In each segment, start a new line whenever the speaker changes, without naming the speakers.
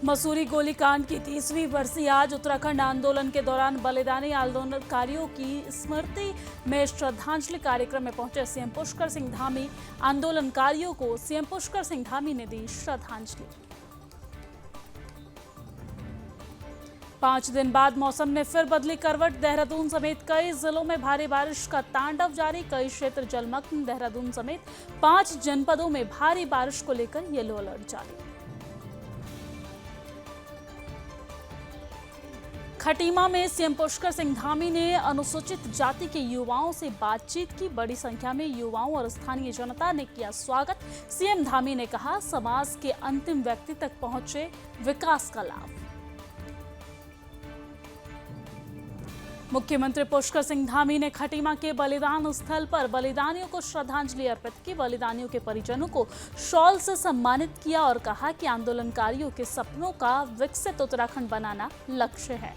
मसूरी गोलीकांड की 30वीं बरसी आज उत्तराखंड आंदोलन के दौरान बलिदानी आंदोलनकारियों की स्मृति में श्रद्धांजलि कार्यक्रम में पहुंचे सीएम पुष्कर सिंह धामी। आंदोलनकारियों को सीएम पुष्कर सिंह धामी ने दी श्रद्धांजलि। 5 दिन बाद मौसम ने फिर बदली करवट। देहरादून समेत कई जिलों में भारी बारिश का तांडव जारी। कई क्षेत्र जलमग्न। देहरादून समेत 5 जनपदों में भारी बारिश को लेकर येलो अलर्ट जारी। खटीमा में सीएम पुष्कर सिंह धामी ने अनुसूचित जाति के युवाओं से बातचीत की। बड़ी संख्या में युवाओं और स्थानीय जनता ने किया स्वागत। सीएम धामी ने कहा, समाज के अंतिम व्यक्ति तक पहुंचे विकास का लाभ। मुख्यमंत्री पुष्कर सिंह धामी ने खटीमा के बलिदान स्थल पर बलिदानियों को श्रद्धांजलि अर्पित की। बलिदानियों के परिजनों को शॉल से सम्मानित किया और कहा कि आंदोलनकारियों के सपनों का विकसित उत्तराखंड बनाना लक्ष्य है।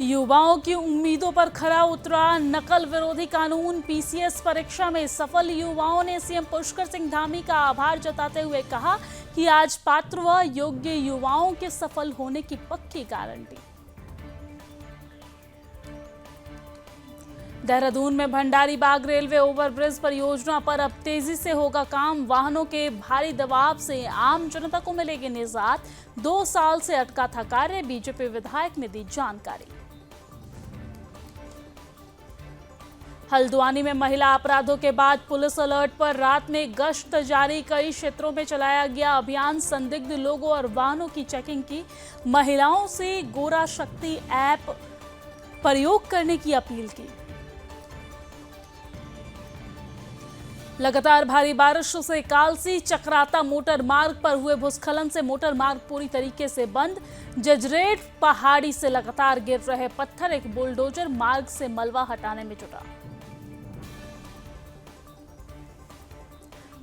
युवाओं की उम्मीदों पर खरा उतरा नकल विरोधी कानून। पीसीएस परीक्षा में सफल युवाओं ने सीएम पुष्कर सिंह धामी का आभार जताते हुए कहा कि आज पात्र व योग्य युवाओं के सफल होने की पक्की गारंटी। देहरादून में भंडारी बाग रेलवे ओवरब्रिज परियोजना पर अब तेजी से होगा काम। वाहनों के भारी दबाव से आम जनता को मिलेगी निजात। 2 साल से अटका था कार्य। बीजेपी विधायक ने दी जानकारी। हल्द्वानी में महिला अपराधों के बाद पुलिस अलर्ट पर। रात में गश्त जारी। कई क्षेत्रों में चलाया गया अभियान। संदिग्ध लोगों और वाहनों की चेकिंग की। महिलाओं से गोरा शक्ति ऐप प्रयोग करने की अपील की। लगातार भारी बारिश से कालसी चक्राता मोटर मार्ग पर हुए भूस्खलन से मोटर मार्ग पूरी तरीके से बंद। जजरेट पहाड़ी से लगातार गिर रहे पत्थर। एक बुलडोजर मार्ग से मलबा हटाने में जुटा।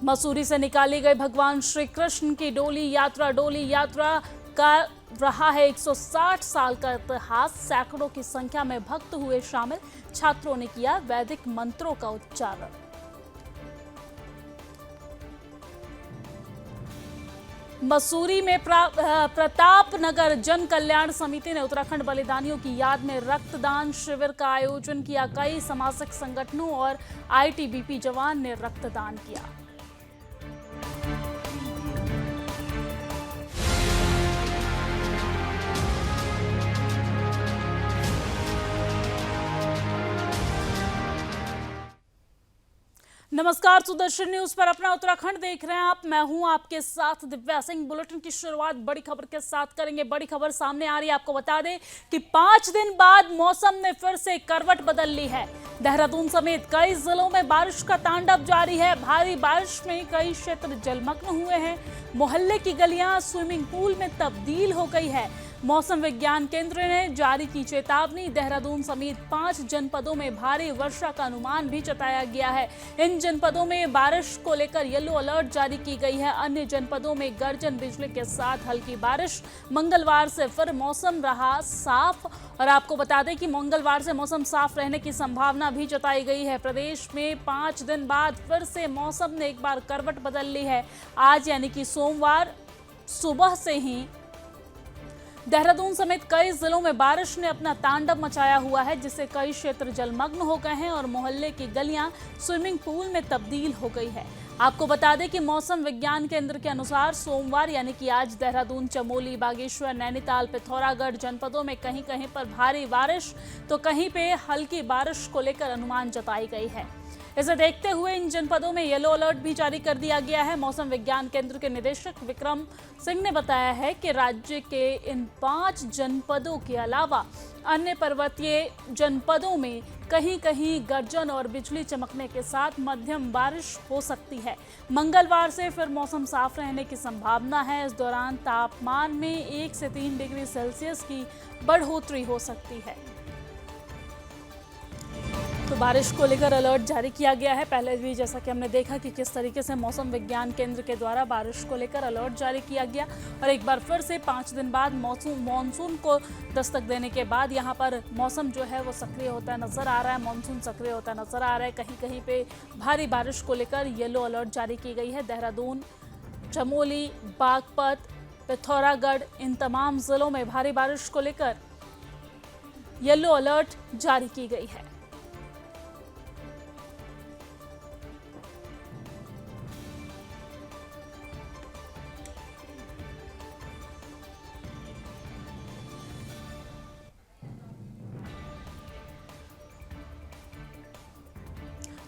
मसूरी से निकाली गई भगवान श्री कृष्ण की डोली यात्रा का रहा है 160 साल का इतिहास। सैकड़ों की संख्या में भक्त हुए शामिल। छात्रों ने किया वैदिक मंत्रों का उच्चारण। मसूरी में प्रताप नगर जन कल्याण समिति ने उत्तराखंड बलिदानियों की याद में रक्तदान शिविर का आयोजन किया। कई सामाजिक संगठनों और आईटीबीपी जवान ने रक्तदान किया। नमस्कार, सुदर्शन न्यूज पर अपना उत्तराखंड देख रहे हैं आप। मैं हूं आपके साथ दिव्या सिंह। बुलेटिन की शुरुआत बड़ी खबर के साथ करेंगे। बड़ी खबर सामने आ रही है। आपको बता दें कि 5 दिन बाद मौसम ने फिर से करवट बदल ली है। देहरादून समेत कई जिलों में बारिश का तांडव जारी है। भारी बारिश में कई क्षेत्र जलमग्न हुए हैं। मोहल्ले की गलियां स्विमिंग पूल में तब्दील हो गई है। मौसम विज्ञान केंद्र ने जारी की चेतावनी। देहरादून समेत 5 जनपदों में भारी वर्षा का अनुमान भी जताया गया है। इन जनपदों में बारिश को लेकर येलो अलर्ट जारी की गई है। अन्य जनपदों में गर्जन बिजली के साथ हल्की बारिश। मंगलवार से फिर मौसम रहा साफ और आपको बता दें कि मंगलवार से मौसम साफ रहने की संभावना भी जताई गई है। प्रदेश में 5 दिन बाद फिर से मौसम ने एक बार करवट बदल ली है। आज यानी कि सोमवार सुबह से ही देहरादून समेत कई जिलों में बारिश ने अपना तांडव मचाया हुआ है, जिससे कई क्षेत्र जलमग्न हो गए हैं और मोहल्ले की गलियां स्विमिंग पूल में तब्दील हो गई है। आपको बता दें कि मौसम विज्ञान केंद्र के अनुसार सोमवार यानी कि आज देहरादून, चमोली, बागेश्वर, नैनीताल, पिथौरागढ़ जनपदों में कहीं कहीं पर भारी बारिश तो कहीं पे हल्की बारिश को लेकर अनुमान जताई गई है। इसे देखते हुए इन जनपदों में येलो अलर्ट भी जारी कर दिया गया है। मौसम विज्ञान केंद्र के निदेशक विक्रम सिंह ने बताया है कि राज्य के इन 5 जनपदों के अलावा अन्य पर्वतीय जनपदों में कहीं कहीं गर्जन और बिजली चमकने के साथ मध्यम बारिश हो सकती है। मंगलवार से फिर मौसम साफ रहने की संभावना है। इस दौरान तापमान में 1 से 3 डिग्री सेल्सियस की बढ़ोतरी हो सकती है। तो बारिश को लेकर अलर्ट जारी किया गया है। पहले भी जैसा कि हमने देखा कि किस तरीके से मौसम विज्ञान केंद्र के द्वारा बारिश को लेकर अलर्ट जारी किया गया और एक बार फिर से 5 दिन बाद मॉनसून को दस्तक देने के बाद यहाँ पर मौसम जो है वो सक्रिय होता नजर आ रहा है। मॉनसून सक्रिय होता नजर आ रहा है। कहीं कहीं पे भारी बारिश को लेकर येलो अलर्ट जारी की गई है। देहरादून, चमोली, बागपत, पिथौरागढ़ इन तमाम जिलों में भारी बारिश को लेकर येलो अलर्ट जारी की गई है।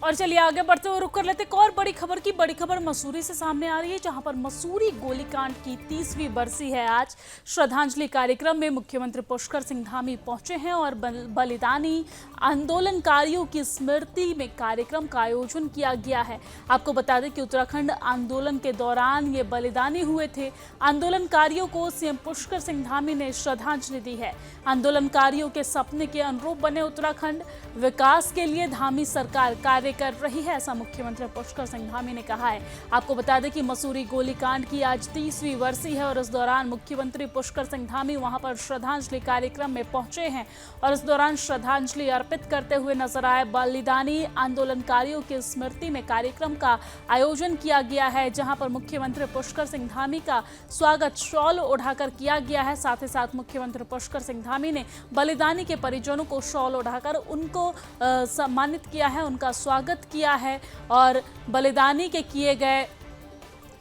और चलिए आगे बढ़ते हुए रुक कर लेते एक और बड़ी खबर की। बड़ी खबर मसूरी से सामने आ रही है, जहां पर मसूरी गोलीकांड की 30वीं बरसी है आज। श्रद्धांजलि कार्यक्रम में मुख्यमंत्री पुष्कर सिंह धामी पहुंचे हैं और बलिदानी आंदोलनकारियों की स्मृति में कार्यक्रम का आयोजन किया गया है। आपको बता दें कि उत्तराखंड आंदोलन के दौरान ये बलिदानी हुए थे। आंदोलनकारियों को सीएम पुष्कर सिंह धामी ने श्रद्धांजलि दी है। आंदोलनकारियों के सपने के अनुरूप बने उत्तराखंड, विकास के लिए धामी सरकार कार्य कर रही है, ऐसा मुख्यमंत्री पुष्कर सिंह धामी ने कहा है। आपको बता दें कि मसूरी गोलीकांड की आज 30वीं बरसी है और इस दौरान मुख्यमंत्री पुष्कर सिंह धामी वहां पर श्रद्धांजलि कार्यक्रम में पहुंचे हैं और इस दौरान श्रद्धांजलि अर्पित करते हुए नजर आए। बलिदानी आंदोलनकारियों की स्मृति में कार्यक्रम का आयोजन किया गया है, जहां पर मुख्यमंत्री पुष्कर सिंह धामी का स्वागत शॉल उठाकर किया गया है। साथ ही साथ मुख्यमंत्री पुष्कर सिंह धामी ने बलिदानी के परिजनों को शॉल उठाकर उनको सम्मानित किया है, उनका स्वागत किया है और बलिदानी के किए गए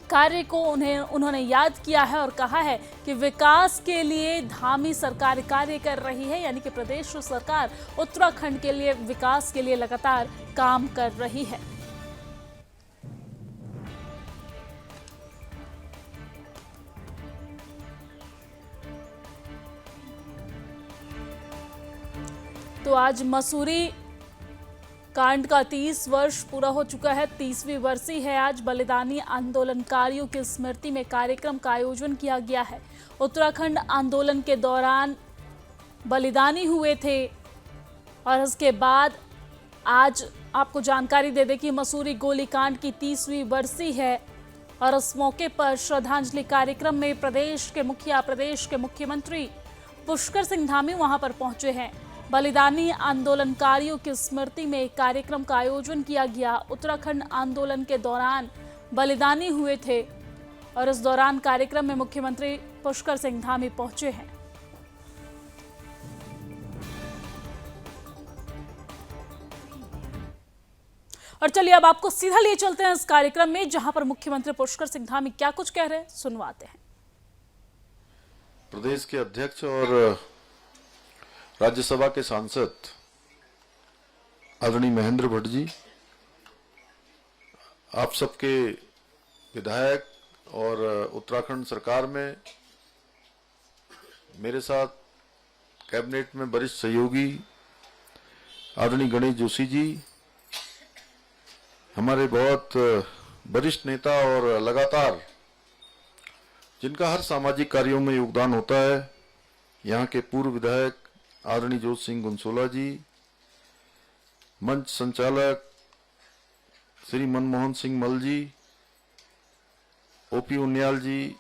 कार्य को उन्होंने याद किया है और कहा है कि विकास के लिए धामी सरकार कार्य कर रही है, यानी कि प्रदेश सरकार उत्तराखंड के लिए विकास के लिए लगातार काम कर रही है। तो आज मसूरी कांड का 30 वर्ष पूरा हो चुका है। 30वीं बरसी है आज। बलिदानी आंदोलनकारियों की स्मृति में कार्यक्रम का आयोजन किया गया है। उत्तराखंड आंदोलन के दौरान बलिदानी हुए थे और इसके बाद आज आपको जानकारी दे दें कि मसूरी गोलीकांड की 30वीं बरसी है और इस मौके पर श्रद्धांजलि कार्यक्रम में प्रदेश के मुख्यमंत्री पुष्कर सिंह धामी वहां पर पहुंचे हैं। बलिदानी आंदोलनकारियों की स्मृति में एक कार्यक्रम का आयोजन किया गया। उत्तराखंड आंदोलन के दौरान बलिदानी हुए थे और इस दौरान कार्यक्रम में मुख्यमंत्री पुष्कर सिंह धामी पहुंचे हैं। और चलिए अब आपको सीधा लिए चलते हैं इस कार्यक्रम में, जहां पर मुख्यमंत्री पुष्कर सिंह धामी क्या कुछ कह रहे हैं, सुनवाते हैं।
प्रदेश के अध्यक्ष और राज्यसभा के सांसद आदरणीय महेंद्र भट्ट जी, आप सबके विधायक और उत्तराखंड सरकार में मेरे साथ कैबिनेट में वरिष्ठ सहयोगी आदरणीय गणेश जोशी जी, हमारे बहुत वरिष्ठ नेता और लगातार जिनका हर सामाजिक कार्यों में योगदान होता है, यहाँ के पूर्व विधायक आदरणीय जोत सिंह गुनसोला जी, मंच संचालक श्री मनमोहन सिंह मल जी, ओपी उनियाल जी,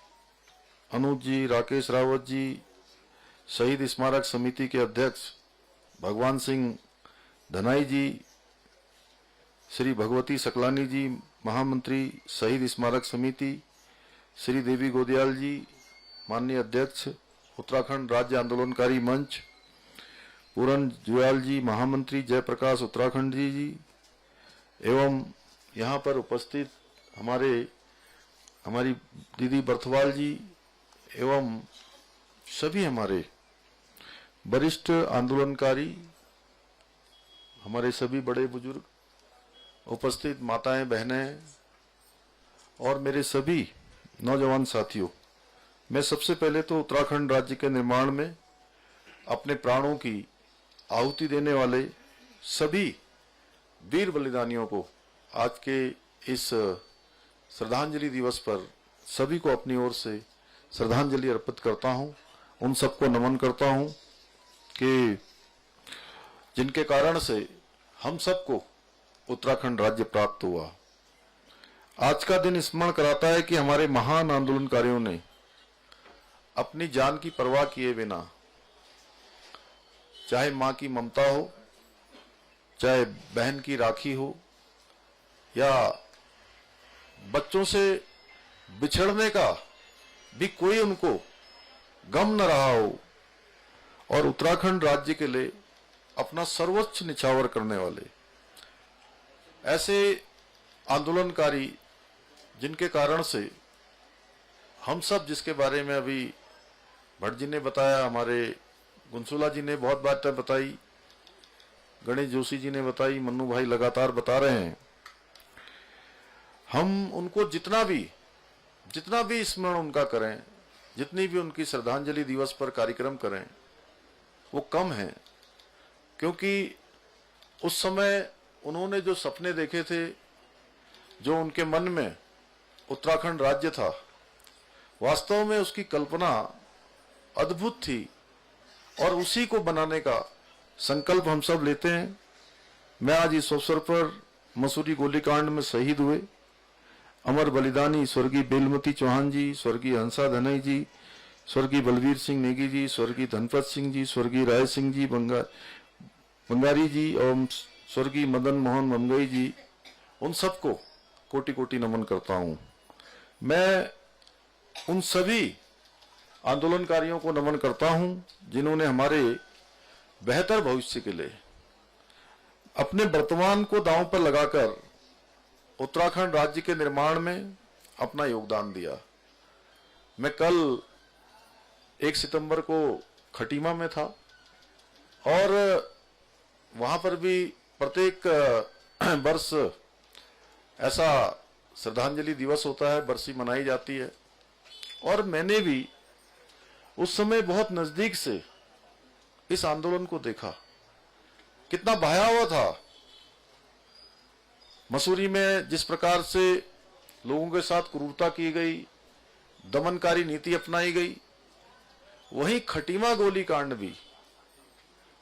अनुज जी, राकेश रावत जी, शहीद स्मारक समिति के अध्यक्ष भगवान सिंह धनाई जी, श्री भगवती सकलानी जी, महामंत्री शहीद स्मारक समिति, श्री देवी गोदयाल जी, माननीय अध्यक्ष उत्तराखंड राज्य आंदोलनकारी मंच, पूरन जुयाल जी, महामंत्री जयप्रकाश उत्तराखंड जी, एवं यहाँ पर उपस्थित हमारी दीदी बर्थवाल जी एवं सभी हमारे वरिष्ठ आंदोलनकारी, हमारे सभी बड़े बुजुर्ग, उपस्थित माताएं, बहनें और मेरे सभी नौजवान साथियों, मैं सबसे पहले तो उत्तराखंड राज्य के निर्माण में अपने प्राणों की आहुति देने वाले सभी वीर बलिदानियों को आज के इस श्रद्धांजलि दिवस पर सभी को अपनी ओर से श्रद्धांजलि अर्पित करता हूं। उन सबको नमन करता हूं कि जिनके कारण से हम सबको उत्तराखंड राज्य प्राप्त हुआ। आज का दिन स्मरण कराता है कि हमारे महान आंदोलनकारियों ने अपनी जान की परवाह किए बिना, चाहे मां की ममता हो, चाहे बहन की राखी हो, या बच्चों से बिछड़ने का भी कोई उनको गम न रहा हो और उत्तराखंड राज्य के लिए अपना सर्वोच्च निछावर करने वाले ऐसे आंदोलनकारी, जिनके कारण से हम सब, जिसके बारे में अभी भट्ट जी ने बताया, हमारे गुंसुला जी ने बहुत बातें बताई, गणेश जोशी जी ने बताई, मन्नू भाई लगातार बता रहे हैं, हम उनको जितना भी स्मरण उनका करें, जितनी भी उनकी श्रद्धांजलि दिवस पर कार्यक्रम करें, वो कम है। क्योंकि उस समय उन्होंने जो सपने देखे थे, जो उनके मन में उत्तराखंड राज्य था, वास्तव में उसकी कल्पना अद्भुत थी और उसी को बनाने का संकल्प हम सब लेते हैं। मैं आज इस अवसर पर मसूरी गोलीकांड में शहीद हुए अमर बलिदानी स्वर्गीय बेलमती चौहान जी, स्वर्गीय हंसा धनई जी, स्वर्गीय बलवीर सिंह नेगी जी, स्वर्गीय धनपत सिंह जी, स्वर्गीय राय सिंह जी बंगारी जी और स्वर्गीय मदन मोहन ममगई जी, उन सबको कोटि कोटि नमन करता हूं। मैं उन सभी आंदोलनकारियों को नमन करता हूं जिन्होंने हमारे बेहतर भविष्य के लिए अपने वर्तमान को दांव पर लगाकर उत्तराखंड राज्य के निर्माण में अपना योगदान दिया। मैं कल 1 सितंबर को खटीमा में था और वहां पर भी प्रत्येक वर्ष ऐसा श्रद्धांजलि दिवस होता है, बरसी मनाई जाती है और मैंने भी उस समय बहुत नजदीक से इस आंदोलन को देखा, कितना भयावह था। मसूरी में जिस प्रकार से लोगों के साथ क्रूरता की गई, दमनकारी नीति अपनाई गई, वहीं खटीमा गोलीकांड भी,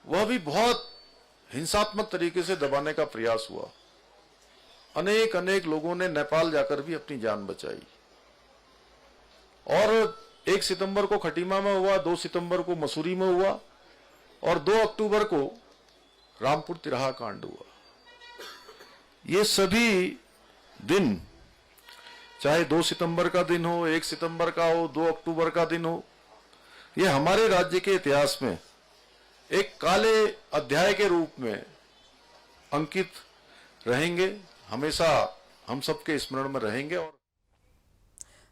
वह भी बहुत हिंसात्मक तरीके से दबाने का प्रयास हुआ। अनेक लोगों ने नेपाल जाकर भी अपनी जान बचाई और 1 सितंबर को खटीमा में हुआ, 2 सितंबर को मसूरी में हुआ और 2 अक्टूबर को रामपुर तिराहा कांड हुआ। ये सभी दिन, चाहे 2 सितंबर का दिन हो, 1 सितंबर का हो, 2 अक्टूबर का दिन हो, ये हमारे राज्य के इतिहास में एक काले अध्याय के रूप में अंकित रहेंगे, हमेशा हम सबके स्मरण में रहेंगे। और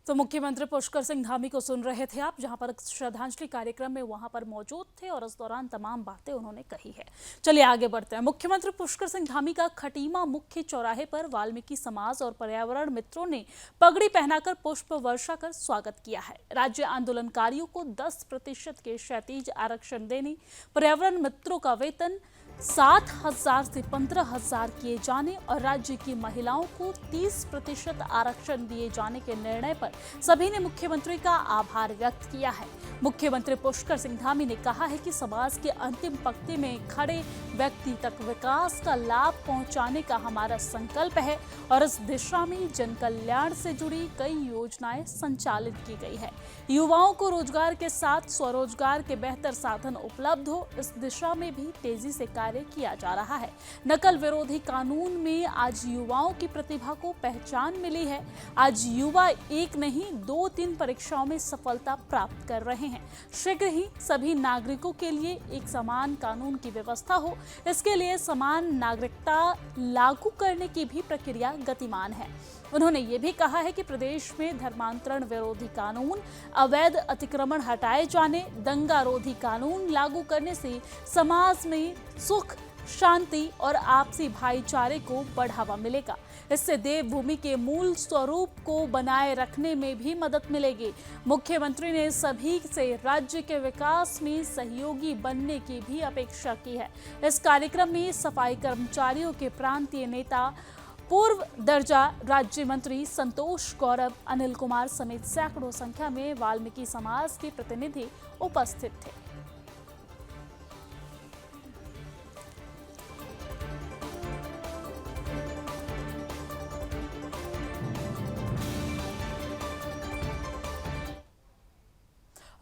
तो मुख्यमंत्री पुष्कर सिंह धामी को सुन रहे थे आप, जहां पर श्रद्धांजलि कार्यक्रम में वहां पर मौजूद थे और इस दौरान तमाम बातें उन्होंने कही है। चलिए आगे बढ़ते हैं। मुख्यमंत्री पुष्कर सिंह धामी का खटीमा मुख्य चौराहे पर वाल्मीकि समाज और पर्यावरण मित्रों ने पगड़ी पहनाकर पुष्प वर्षा कर स्वागत किया है। राज्य आंदोलनकारियों को 10% के क्षैतिज आरक्षण देने, पर्यावरण मित्रों का वेतन 7,000 से 15,000 किए जाने और राज्य की महिलाओं को 30% आरक्षण दिए जाने के निर्णय पर सभी ने मुख्यमंत्री का आभार व्यक्त किया है। मुख्यमंत्री पुष्कर सिंह धामी ने कहा है कि समाज के अंतिम पंक्ति में खड़े व्यक्ति तक विकास का लाभ पहुंचाने का हमारा संकल्प है और इस दिशा में जन कल्याण से जुड़ी कई योजनाएं संचालित की गई है। युवाओं को रोजगार के साथ स्वरोजगार के बेहतर साधन उपलब्ध हो, इस दिशा में भी तेजी से कार्य किया जा रहा है। नकल विरोधी कानून में आज युवाओं की प्रतिभा को पहचान मिली है। आज युवा 1 नहीं 2-3 परीक्षाओं में सफलता प्राप्त कर रहे हैं। शीघ्र ही सभी नागरिकों के लिए एक समान कानून की व्यवस्था हो, इसके लिए समान नागरिकता लागू करने की भी प्रक्रिया गतिमान है। उन्होंने ये भी कहा है कि प्रदेश में धर्मांतरण विरोधी कानून, अवैध अतिक्रमण हटाए जाने, दंगा रोधी कानून लागू करने से समाज में सुख, शांति और आपसी भाईचारे को बढ़ावा मिलेगा। इससे देवभूमि के मूल स्वरूप को बनाए रखने में भी मदद मिलेगी। मुख्यमंत्री ने सभी से राज्य के विकास में सहयोगी बनने की भी अपेक्षा की है। इस कार्यक्रम में सफाई कर्मचारियों के प्रांतीय नेता, पूर्व दर्जा राज्य मंत्री संतोष गौरव, अनिल कुमार समेत सैकड़ों संख्या में वाल्मीकि समाज के प्रतिनिधि उपस्थित थे।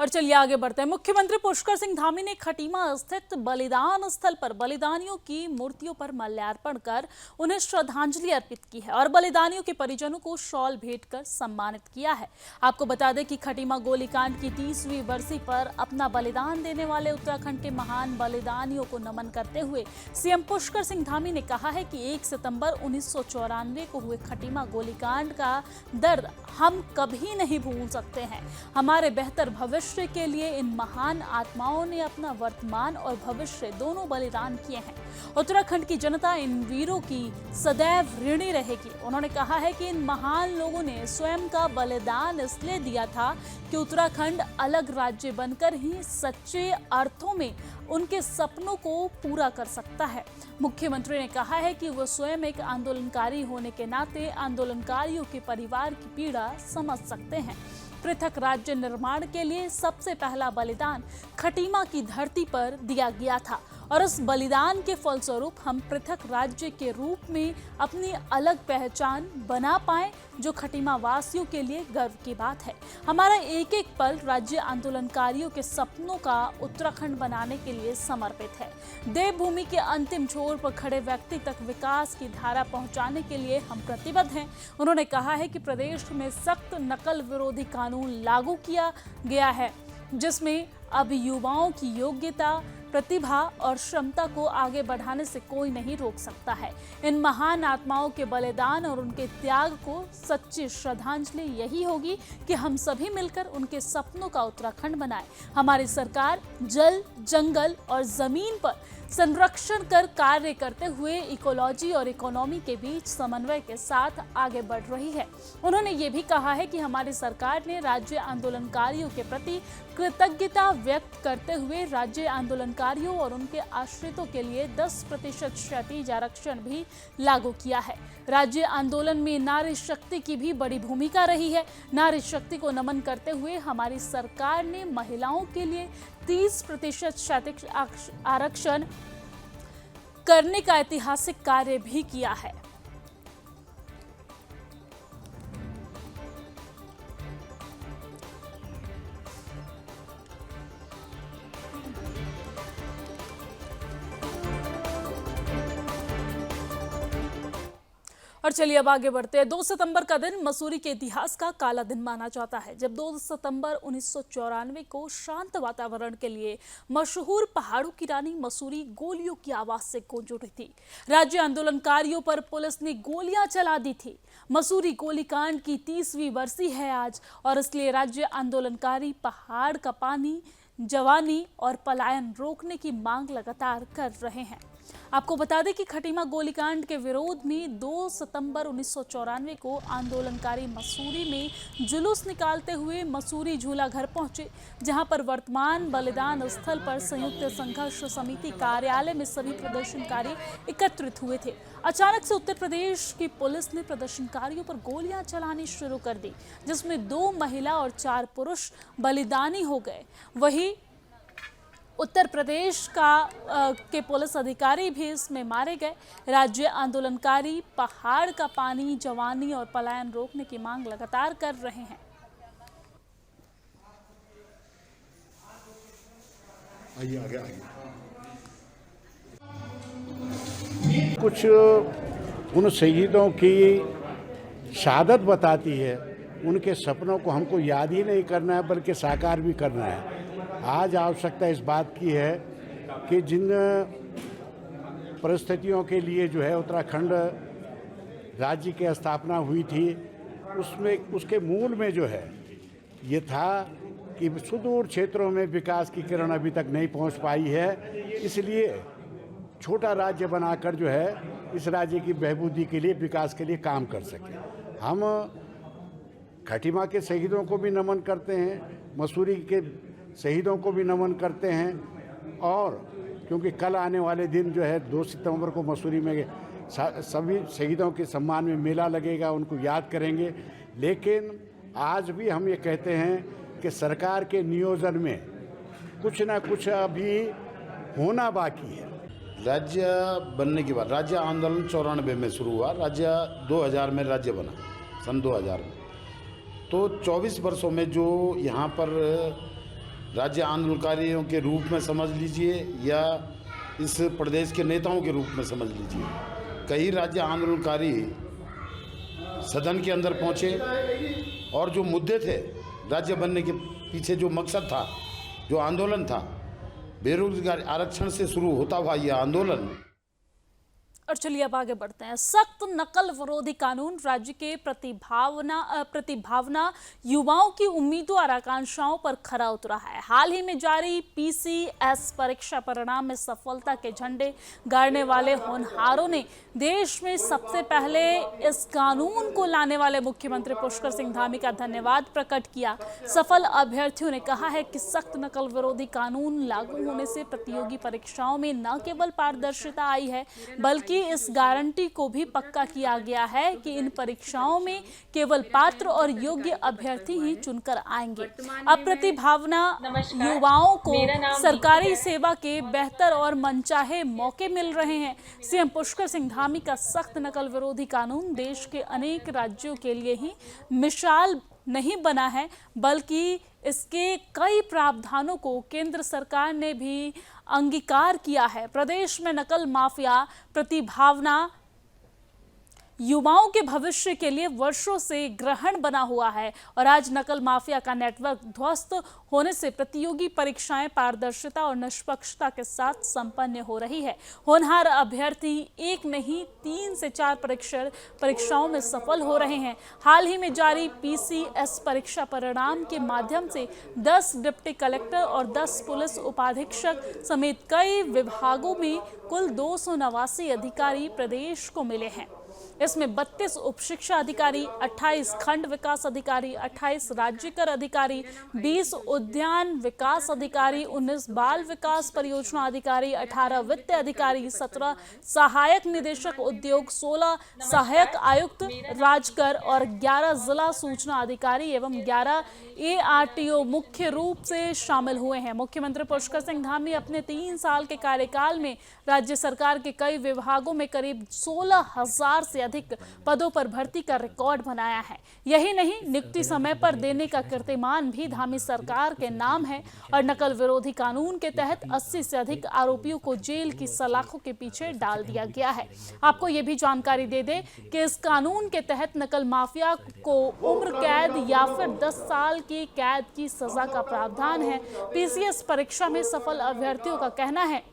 और चलिए आगे बढ़ते हैं। मुख्यमंत्री पुष्कर सिंह धामी ने खटीमा स्थित बलिदान स्थल पर बलिदानियों की मूर्तियों पर माल्यार्पण कर उन्हें श्रद्धांजलि अर्पित की है और बलिदानियों के परिजनों को शॉल भेंट कर सम्मानित किया है। आपको बता दें कि खटीमा गोलीकांड की 30वीं बरसी पर अपना बलिदान देने वाले उत्तराखंड के महान बलिदानियों को नमन करते हुए सीएम पुष्कर सिंह धामी ने कहा है कि 1 सितंबर 1994 को हुए खटीमा गोलीकांड का दर्द हम कभी नहीं भूल सकते हैं। हमारे बेहतर भविष्य के लिए इन महान आत्माओं ने अपना वर्तमान और भविष्य दोनों बलिदान किए हैं। उत्तराखंड की जनता इन वीरों की सदैव ऋणी रहेगी। उन्होंने कहा है कि इन महान लोगों ने स्वयं का बलिदान इसलिए दिया था कि उत्तराखंड अलग राज्य बनकर ही सच्चे अर्थों में उनके सपनों को पूरा कर सकता है। मुख्यमंत्री ने कहा है कि वो स्वयं एक आंदोलनकारी होने के नाते आंदोलनकारियों के परिवार की पीड़ा समझ सकते हैं। पृथक राज्य निर्माण के लिए सबसे पहला बलिदान खटीमा की धरती पर दिया गया था और उस बलिदान के फलस्वरूप हम पृथक राज्य के रूप में अपनी अलग पहचान बना पाए, जो खटीमा वासियों के लिए गर्व की बात है। हमारा एक एक पल राज्य आंदोलनकारियों के सपनों का उत्तराखंड बनाने के लिए समर्पित है। देवभूमि के अंतिम छोर पर खड़े व्यक्ति तक विकास की धारा पहुंचाने के लिए हम प्रतिबद्ध हैं। उन्होंने कहा है कि प्रदेश में सख्त नकल विरोधी कानून लागू किया गया है, जिसमें अब युवाओं की योग्यता, प्रतिभा और क्षमता को आगे बढ़ाने से कोई नहीं रोक सकता है। इन महान आत्माओं के बलिदान और उनके त्याग को सच्ची श्रद्धांजलि यही होगी कि हम सभी मिलकर उनके सपनों का उत्तराखंड बनाएं। हमारी सरकार जल, जंगल और जमीन पर संरक्षण कर कार्य करते हुए इकोलॉजी और इकोनॉमी के बीच समन्वय के साथ आगे बढ़ रही है। उन्होंने ये भी कहा है कि हमारी सरकार ने राज्य आंदोलनकारियों के प्रति कृतज्ञता व्यक्त करते हुए राज्य आंदोलनकारियों और उनके आश्रितों के लिए 10% क्षतिज आरक्षण भी लागू किया है। राज्य आंदोलन में नारी शक्ति की भी बड़ी भूमिका रही है। नारी शक्ति को नमन करते हुए हमारी सरकार ने महिलाओं के लिए 30% क्षतिज आरक्षण करने का ऐतिहासिक कार्य भी किया है। और चलिए अब आगे बढ़ते हैं। 2 सितंबर का दिन मसूरी के इतिहास का काला दिन माना जाता है, जब 2 सितंबर 1994 को शांत वातावरण के लिए मशहूर पहाड़ों की रानी मसूरी गोलियों की आवाज से गूंज उठी थी। राज्य आंदोलनकारियों पर पुलिस ने गोलियां चला दी थी। मसूरी गोलीकांड की 30वीं बरसी है आज और इसलिए राज्य आंदोलनकारी पहाड़ का पानी, जवानी और पलायन रोकने की मांग लगातार कर रहे हैं। आपको बता दें कि खटीमा गोलीकांड के विरोध में 2 सितंबर 1994 को आंदोलनकारी मसूरी में जुलूस निकालते हुए मसूरी झूला घर पहुंचे, जहां पर वर्तमान बलिदान स्थल पर संयुक्त संघर्ष समिति कार्यालय में सभी प्रदर्शनकारी एकत्रित हुए थे। अचानक से उत्तर प्रदेश की पुलिस ने प्रदर्शनकारियों पर गोलियां चलानी शुरू कर दी, जिसमें 2 महिला और 4 पुरुष बलिदानी हो गए। वहीं उत्तर प्रदेश के पुलिस अधिकारी भी इसमें मारे गए। राज्य आंदोलनकारी पहाड़ का पानी, जवानी और पलायन रोकने की मांग लगातार कर रहे हैं।
आइए। कुछ उन शहीदों की शहादत बताती है। उनके सपनों को हमको याद ही नहीं करना है, बल्कि साकार भी करना है। आज आवश्यकता इस बात की है कि जिन परिस्थितियों के लिए जो है उत्तराखंड राज्य की स्थापना हुई थी, उसमें उसके मूल में जो है ये था कि सुदूर क्षेत्रों में विकास की किरण अभी तक नहीं पहुंच पाई है। इसलिए छोटा राज्य बनाकर जो है इस राज्य की बहबूदी के लिए, विकास के लिए काम कर सके। हम खटीमा के शहीदों को भी नमन करते हैं, मसूरी के शहीदों को भी नमन करते हैं, और क्योंकि कल आने वाले दिन जो है 2 सितंबर को मसूरी में सभी शहीदों के सम्मान में मेला लगेगा, उनको याद करेंगे। लेकिन आज भी हम ये कहते हैं कि सरकार के नियोजन में कुछ ना कुछ अभी होना बाकी है।
राज्य बनने के बाद राज्य आंदोलन 94 में शुरू हुआ, राज्य 2000 में राज्य बना, सन 2000 में। तो 24 वर्षों में जो यहाँ पर राज्य आंदोलनकारियों के रूप में समझ लीजिए या इस प्रदेश के नेताओं के रूप में समझ लीजिए। कई राज्य आंदोलनकारी सदन के अंदर पहुंचे और जो मुद्दे थे, राज्य बनने के पीछे जो मकसद था, जो आंदोलन था, बेरोजगारी आरक्षण से शुरू होता हुआ यह आंदोलन।
और चलिए अब आगे बढ़ते हैं। सख्त नकल विरोधी कानून राज्य के प्रतिभावना युवाओं की उम्मीदों और आकांक्षाओं पर खरा उतरा है। हाल ही में जारी पीसीएस परीक्षा परिणाम में सफलता के झंडे गाड़ने वाले होनहारों ने देश में सबसे पहले इस कानून को लाने वाले मुख्यमंत्री पुष्कर सिंह धामी का धन्यवाद प्रकट किया। सफल अभ्यर्थियों ने कहा है कि सख्त नकल विरोधी कानून लागू होने से प्रतियोगी परीक्षाओं में न केवल पारदर्शिता आई है, बल्कि इस गारंटी को भी पक्का किया गया है कि इन परीक्षाओं में केवल पात्र और योग्य अभ्यर्थी ही चुनकर आएंगे। अब प्रतिभावना युवाओं को सरकारी सेवा के बेहतर और मनचाहे मौके मिल रहे हैं। सीएम पुष्कर सिंह धामी का सख्त नकल विरोधी कानून देश के अनेक राज्यों के लिए ही मिसाल नहीं बना है, बल्कि इसके कई प्रावधानों को केंद्र सरकार ने भी अंगीकार किया है। प्रदेश में नकल माफिया प्रतिभावना युवाओं के भविष्य के लिए वर्षों से ग्रहण बना हुआ है और आज नकल माफिया का नेटवर्क ध्वस्त होने से प्रतियोगी परीक्षाएं पारदर्शिता और निष्पक्षता के साथ संपन्न हो रही है। होनहार अभ्यर्थी एक नहीं 3 से 4 परीक्षाओं में सफल हो रहे हैं। हाल ही में जारी पीसीएस परीक्षा परिणाम के माध्यम से 10 डिप्टी कलेक्टर और 10 पुलिस उपाधीक्षक समेत कई विभागों में कुल 289 अधिकारी प्रदेश को मिले हैं। इसमें 32 उप शिक्षा अधिकारी, 28 खंड विकास अधिकारी, 28 राज्यकर अधिकारी, 20 उद्यान विकास अधिकारी, 19 बाल विकास परियोजना अधिकारी, 18 वित्त अधिकारी, 17 सहायक निदेशक उद्योग, 16 सहायक आयुक्त राजकर और 11 जिला सूचना अधिकारी एवं 11 एआरटीओ मुख्य रूप से शामिल हुए हैं। मुख्यमंत्री पुष्कर सिंह धामी अपने 3 साल के कार्यकाल में राज्य सरकार के कई विभागों में करीब 16,000 से अधिक पदों पर भर्ती का रिकॉर्ड बनाया है। यही नहीं, नियुक्ति समय पर देने का कीर्तिमान भी धामी सरकार के नाम है और नकल विरोधी कानून के तहत 80 से अधिक आरोपियों को जेल की सलाखों के पीछे डाल दिया गया है। आपको ये भी जानकारी दे दें कि इस कानून के तहत नकल माफिया को उम्र कैद या फिर 10 साल की कैद की सजा का प्रावधान है। पीसीएस परीक्षा में सफल अभ्यर्थियों का कहना है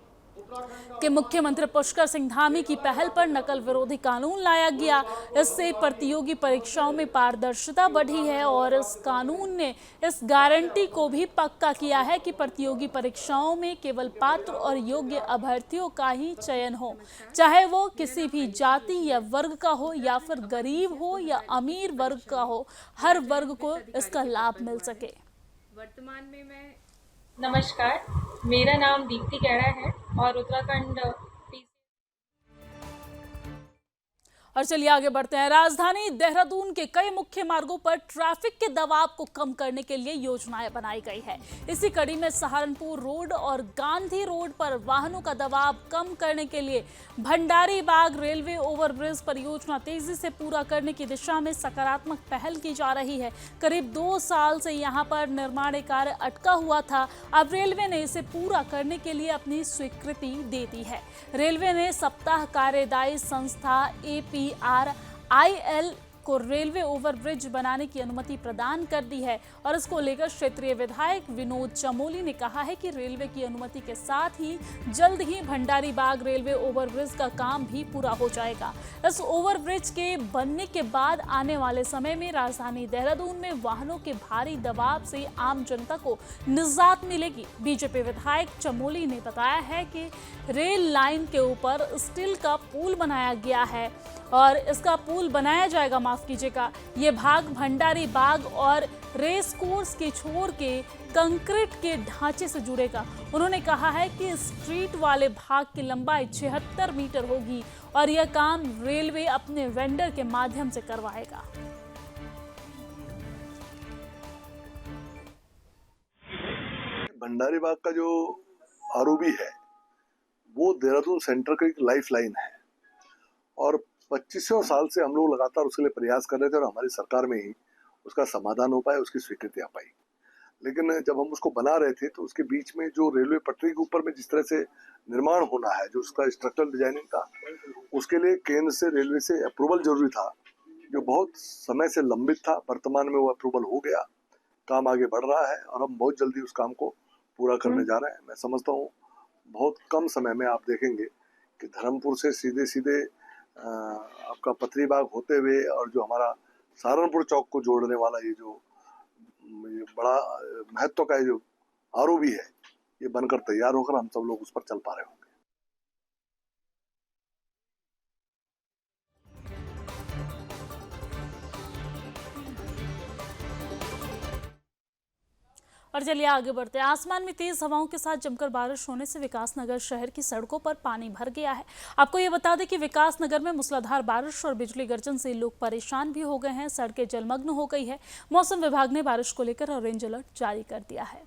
कि मुख्यमंत्री पुष्कर सिंह धामी की पहल पर नकल विरोधी कानून लाया गया। इससे प्रतियोगी परीक्षाओं में पारदर्शिता बढ़ी है और इस कानून ने इस गारंटी को भी पक्का किया है कि प्रतियोगी परीक्षाओं में केवल पात्र और योग्य अभ्यर्थियों का ही चयन हो, चाहे वो किसी भी जाति या वर्ग का हो या फिर गरीब हो या अमीर वर्ग का हो, हर वर्ग को इसका लाभ मिल सके।
वर्तमान में मैं नमस्कार, मेरा नाम दीप्ति कैड़ा है और उत्तराखंड
और चलिए आगे बढ़ते हैं। राजधानी देहरादून के कई मुख्य मार्गों पर ट्रैफिक के दबाव को कम करने के लिए योजनाएं बनाई गई है। इसी कड़ी में सहारनपुर रोड और गांधी रोड पर वाहनों का दबाव कम करने के लिए भंडारी बाग रेलवे ओवरब्रिज परियोजना तेजी से पूरा करने की दिशा में सकारात्मक पहल की जा रही है। करीब 2 साल से यहां पर निर्माण कार्य अटका हुआ था। अब रेलवे ने इसे पूरा करने के लिए अपनी स्वीकृति दे दी है। रेलवे ने सप्ताह कार्यदायी संस्था APRIL को रेलवे ओवरब्रिज बनाने की अनुमति प्रदान कर दी है और इसको लेकर क्षेत्रीय विधायक विनोद चमोली ने कहा है कि रेलवे की अनुमति के साथ ही जल्द ही भंडारी बाग रेलवे ओवरब्रिज का काम भी पूरा हो जाएगा। इस ओवरब्रिज के बनने के बाद आने वाले समय में राजधानी देहरादून में वाहनों के भारी दबाव से आम जनता को निजात मिलेगी। बीजेपी विधायक चमोली ने बताया है कि रेल लाइन के ऊपर स्टील का पुल बनाया गया है और इसका पुल बनाया जाएगा, माफ कीजिएगा, ये भाग भंडारी बाग और रेस कोर्स के छोर के कंक्रीट के ढांचे से जुड़ेगा। उन्होंने कहा है कि स्ट्रीट वाले भाग की लंबाई 76 मीटर होगी और यह काम रेलवे अपने वेंडर के माध्यम से करवाएगा।
भंडारी बाग का जो आरओबी है वो देहरादून सेंटर का एक लाइफ लाइन है और 25 साल से हम लोग लगातार उसके लिए प्रयास कर रहे थे और हमारी सरकार में ही उसका समाधान हो पाया, उसकी स्वीकृति आ पाई। लेकिन जब हम उसको बना रहे थे तो उसके बीच में जो रेलवे पटरी के ऊपर में जिस तरह से निर्माण होना है, जो उसका स्ट्रक्चरल डिजाइनिंग था, उसके लिए केंद्र से रेलवे से अप्रूवल जरूरी था, जो बहुत समय से लंबित था। वर्तमान में वो अप्रूवल हो गया, काम आगे बढ़ रहा है और हम बहुत जल्दी उस काम को पूरा करने जा रहे हैं। मैं समझता हूँ बहुत कम समय में आप देखेंगे कि धर्मपुर से सीधे सीधे आपका पथरी बाग होते हुए और जो हमारा सहारनपुर चौक को जोड़ने वाला ये बड़ा महत्व का जो आरओबी है, ये बनकर तैयार होकर हम सब लोग उस पर चल पा रहे होंगे।
और चलिए आगे बढ़ते हैं। आसमान में तेज हवाओं के साथ जमकर बारिश होने से विकासनगर शहर की सड़कों पर पानी भर गया है। आपको ये बता दें कि विकासनगर में मूसलाधार बारिश और बिजली गर्जन से लोग परेशान भी हो गए हैं, सड़कें जलमग्न हो गई है। मौसम विभाग ने बारिश को लेकर ऑरेंज अलर्ट जारी कर दिया है।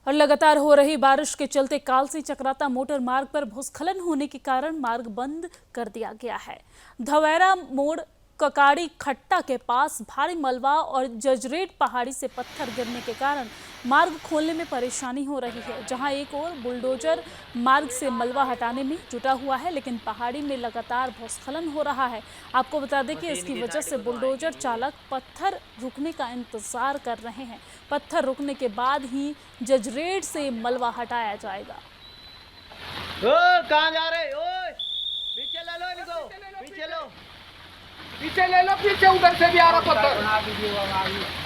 और लगातार हो रही बारिश के चलते कालसी चक्राता मोटर मार्ग पर भूस्खलन होने के कारण मार्ग बंद कर दिया गया है। धवैरा मोड़ ककाड़ी खट्टा के पास भारी मलबा और जजरेट पहाड़ी से पत्थर गिरने के कारण मार्ग खोलने में परेशानी हो रही है। जहां एक ओर बुलडोजर मार्ग से मलबा हटाने में जुटा हुआ है, लेकिन पहाड़ी में लगातार भूस्खलन हो रहा है। आपको बता दें कि इसकी वजह से बुलडोजर चालक पत्थर रुकने का इंतजार कर रहे हैं। पत्थर रुकने के बाद ही जजरेट से मलबा हटाया जाएगा।
कहाँ जा रहे? ओए, पीछे ले लो इनको, पीछे लो, पीछे ले लो, पीछे उधर से भी आ रहा पत्थर।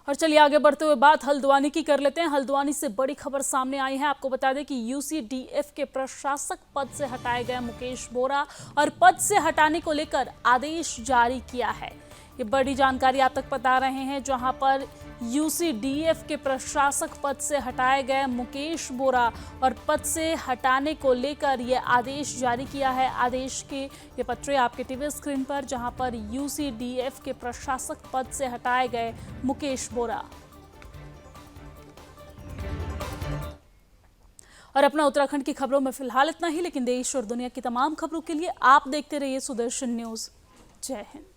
और चलिए आगे बढ़ते हुए बात हल्द्वानी की कर लेते हैं। हल्द्वानी से बड़ी खबर सामने आई है। आपको बता दें कि यूसीडीएफ के प्रशासक पद से हटाए गए मुकेश बोरा और पद से हटाने को लेकर आदेश जारी किया है। ये बड़ी जानकारी आप तक बता रहे हैं, जहां पर यूसीडीएफ के प्रशासक पद से हटाए गए मुकेश बोरा और पद से हटाने को लेकर ये आदेश जारी किया है। आदेश के ये पत्र आपके टीवी स्क्रीन पर, जहां पर यूसीडीएफ के प्रशासक पद से हटाए गए मुकेश बोरा। और अपना उत्तराखंड की खबरों में फिलहाल इतना ही, लेकिन देश और दुनिया की तमाम खबरों के लिए आप देखते रहिए सुदर्शन न्यूज। जय हिंद।